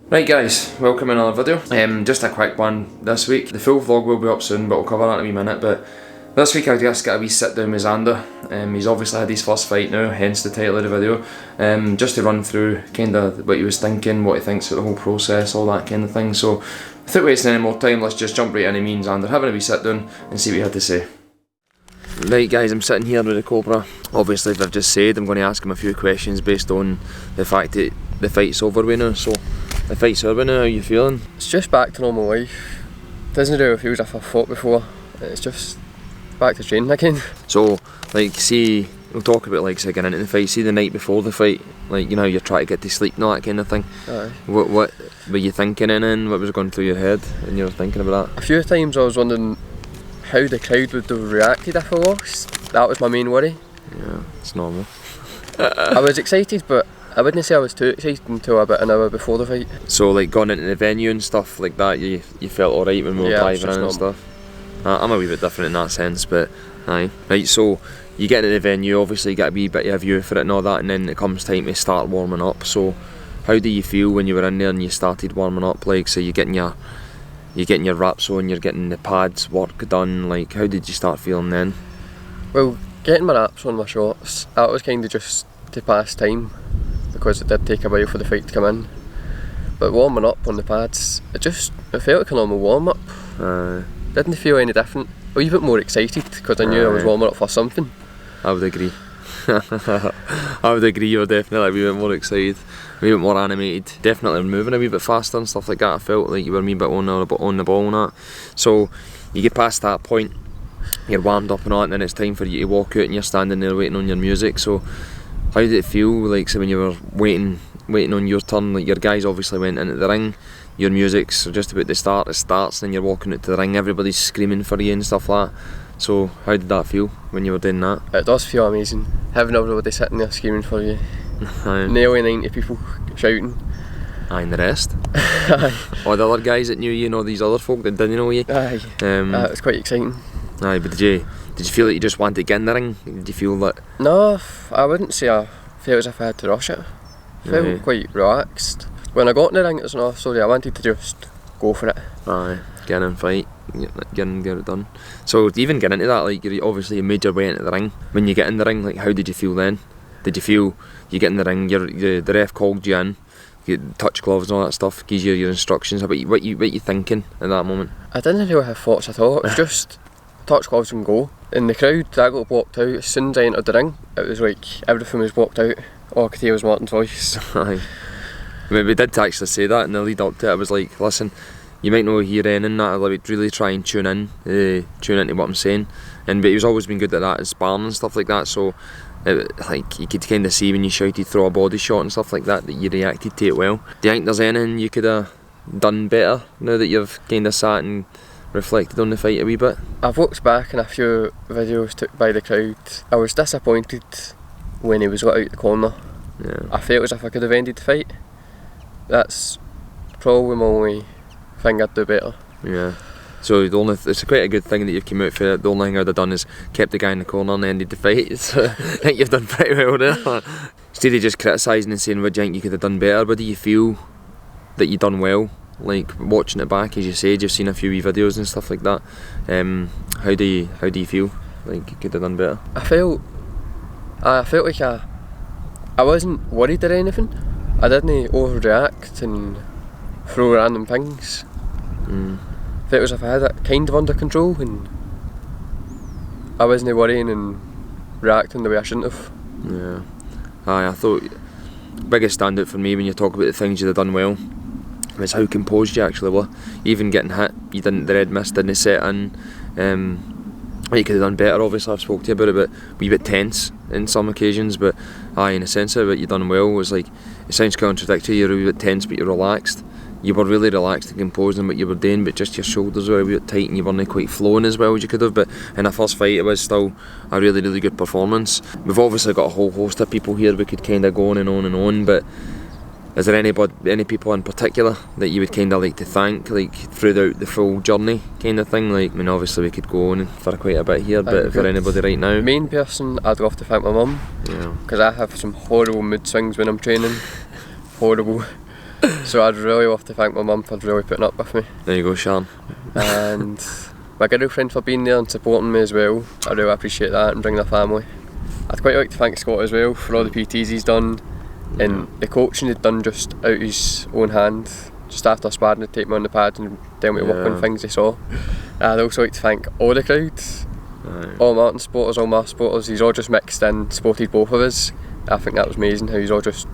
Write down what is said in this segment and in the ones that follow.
Right guys, welcome in another video. Just a quick one this week. The full vlog will be up soon, but we'll cover that in a wee minute. But this week I just got a wee sit down with Zander. He's obviously had his first fight now, hence the title of the video. Just to run through kind of what he was thinking, what he thinks of the whole process, all that kind of thing. So without wasting any more time, let's just jump right into me and Zander having a wee sit down and see what he had to say. Right guys, I'm sitting here with the Cobra. Obviously, as I've just said, I'm going to ask him a few questions based on the fact that the fight's over with now. So the fight's over now, how are you feeling? It's just back to normal life. Doesn't really feel as if I've fought before. It's just back to training again. So, like, see, we'll talk about like say getting into the fight. See the night before the fight, like, you know, you're trying to get to sleep and all that kind of thing. Aye. What were you thinking in? What was going through your head when you were thinking about that? A few times I was wondering how the crowd would have reacted if I lost. That was my main worry. Yeah, it's normal. I was excited, but I wouldn't say I was too excited until about an hour before the fight. So, like, going into the venue and stuff like that, you felt alright when we were driving in and stuff? I'm a wee bit different in that sense, but aye. Right, so you get into the venue, obviously you get a wee bit of a view for it and all that, and then it comes time to start warming up. So how do you feel when you were in there and you started warming up? Like, so you're getting your wraps on, you're getting the pads work done, like, how did you start feeling then? Well, getting my wraps on my shorts, that was kind of just to pass time, because it did take a while for the fight to come in. But warming up on the pads, it felt like a normal warm up. Didn't feel any different. A wee bit more excited because I knew I was warming up for something. I would agree. I would agree, you were definitely a wee bit more excited, a wee bit more animated, definitely moving a wee bit faster and stuff like that. I felt like you were a wee bit on the ball and that. So you get past that point, you're warmed up and all, and then it's time for you to walk out and you're standing there waiting on your music. So how did it feel, like, so when you were waiting on your turn? Like, your guys obviously went into the ring, your music's just about to start, it starts, and then you're walking out to the ring, everybody's screaming for you and stuff like that. So how did that feel when you were doing that? It does feel amazing, having everybody sitting there screaming for you. Nearly 90 people shouting. Aye, and the rest? Aye. All the other guys that knew you and all these other folk that didn't know you? Aye, it was quite exciting. Aye, but did you feel that you just wanted to get in the ring? Did you feel that? No, I wouldn't say I felt as if I had to rush it. I felt quite relaxed. When I got in the ring, it was no story. I wanted to just go for it. Aye, get in and fight, get it done. So even get into that, like, you obviously made your way into the ring. When you get in the ring, like, how did you feel then? Did you feel you get in the ring, the ref called you in, you touch gloves and all that stuff, gives you your instructions? What you thinking at that moment? I didn't really have thoughts at all. It was just touch gloves and go. In the crowd, I got walked out. As soon as I entered the ring, it was like everything was walked out. All I could hear was Martin's voice. Aye. I mean, we did actually say that in the lead up to it. I was like, listen, you might not hear anything that, I would really try and tune into what I'm saying. But he's always been good at that, as sparring and stuff like that. So like, you could kind of see when you shouted throw a body shot and stuff like that you reacted to it well. Do you think there's anything you could have done better now that you've kind of sat and reflected on the fight a wee bit? I've looked back on a few videos took by the crowd. I was disappointed when he was let out the corner. Yeah. I felt as if I could have ended the fight. That's probably my only thing I'd do better. Yeah. So it's quite a good thing that you've come out for it. The only thing I'd have done is kept the guy in the corner and ended the fight. So I think you've done pretty well there. Instead of just criticising and saying what do you think you could have done better, but do you feel that you've done well? Like, watching it back, as you said, you've seen a few wee videos and stuff like that. How do you feel like you could have done better? I felt like I wasn't worried or anything. I didn't overreact and throw random things. I felt as if I had it kind of under control and I wasn't worrying and reacting the way I shouldn't have. Yeah. Aye, I thought biggest standout for me when you talk about the things you'd have done well was how composed you actually were. Even getting hit, the red mist didn't set in. You could have done better, obviously I've spoke to you about it, but a wee bit tense in some occasions, but aye, in a sense of it, you done well. It was like, it sounds contradictory, you're a wee bit tense but you're relaxed. You were really relaxed and composed in what you were doing, but just your shoulders were a wee bit tight and you weren't quite flowing as well as you could have. But in a first fight, it was still a really, really good performance. We've obviously got a whole host of people here we could kind of go on and on and on, but is there any people in particular that you would kind of like to thank, like, throughout the full journey kind of thing? Like, I mean, obviously we could go on for quite a bit here, but is there anybody right now? Main person, I'd love to thank my mum. Yeah. Because I have some horrible mood swings when I'm training. Horrible. So I'd really love to thank my mum for really putting up with me. There you go, Sean. And my girlfriend for being there and supporting me as well. I really appreciate that, and bringing the family. I'd quite like to thank Scott as well for all the PTs he's done, and the coaching he'd done just out his own hand. Just after sparring, he'd take me on the pad and tell me to work on things he saw. I'd also like to thank all the crowd, all Martin supporters, all my supporters. He's all just mixed in, supported both of us. I think that was amazing how he's all just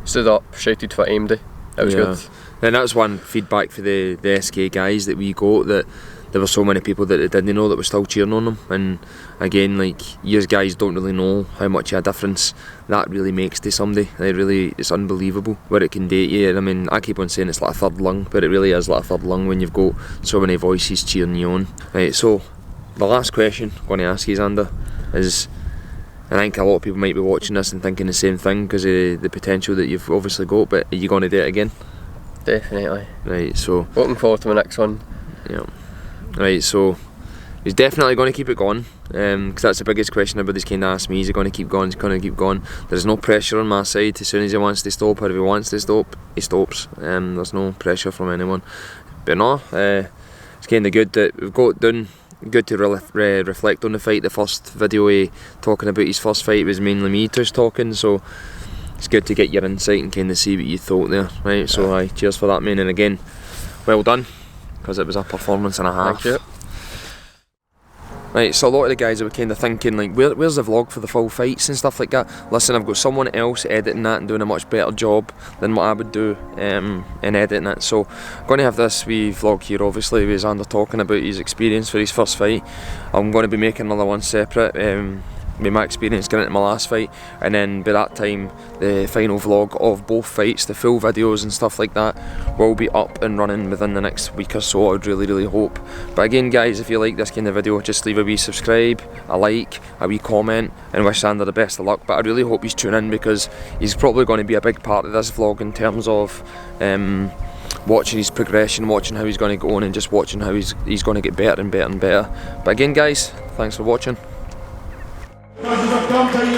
stood up, shouted for AIMD. It was good. And that was one feedback for the SK guys that we got, that there were so many people that they didn't know that were still cheering on them. And again, like, you guys don't really know how much of a difference that really makes to somebody. It's unbelievable what it can do to you. I mean, I keep on saying it's like a third lung, but it really is like a third lung when you've got so many voices cheering you on. Right, so the last question I'm going to ask you, Zander, is, and I think a lot of people might be watching this and thinking the same thing because of the potential that you've obviously got, but are you going to do it again? Definitely. Right, so looking forward to my next one. Yeah. Right, so he's definitely going to keep it going, because that's the biggest question everybody's kind of asked me. Is he going to keep going? He's going to keep going. There's no pressure on my side. As soon as he wants to stop, or if he wants to stop, he stops. There's no pressure from anyone. But no, it's kind of good that we've got done. Good to reflect on the fight. The first video talking about his first fight was mainly me just talking, so it's good to get your insight and kind of see what you thought there. Right, so cheers for that, man, and again, well done, because it was a performance and a half. Thank you. Right, so a lot of the guys were kind of thinking, like, where's the vlog for the full fights and stuff like that? Listen, I've got someone else editing that and doing a much better job than what I would do in editing it. So I'm going to have this wee vlog here, obviously, with Zander talking about his experience for his first fight. I'm going to be making another one separate, with my experience getting into my last fight, and then by that time the final vlog of both fights, the full videos and stuff like that, will be up and running within the next week or so. I would really hope. But again, guys, if you like this kind of video, just leave a wee subscribe, a like, a wee comment, and wish Zander the best of luck. But I really hope he's tuning in, because he's probably going to be a big part of this vlog in terms of watching his progression, watching how he's going to go on, and just watching how he's going to get better and better and better. But again, guys, thanks for watching. Guys,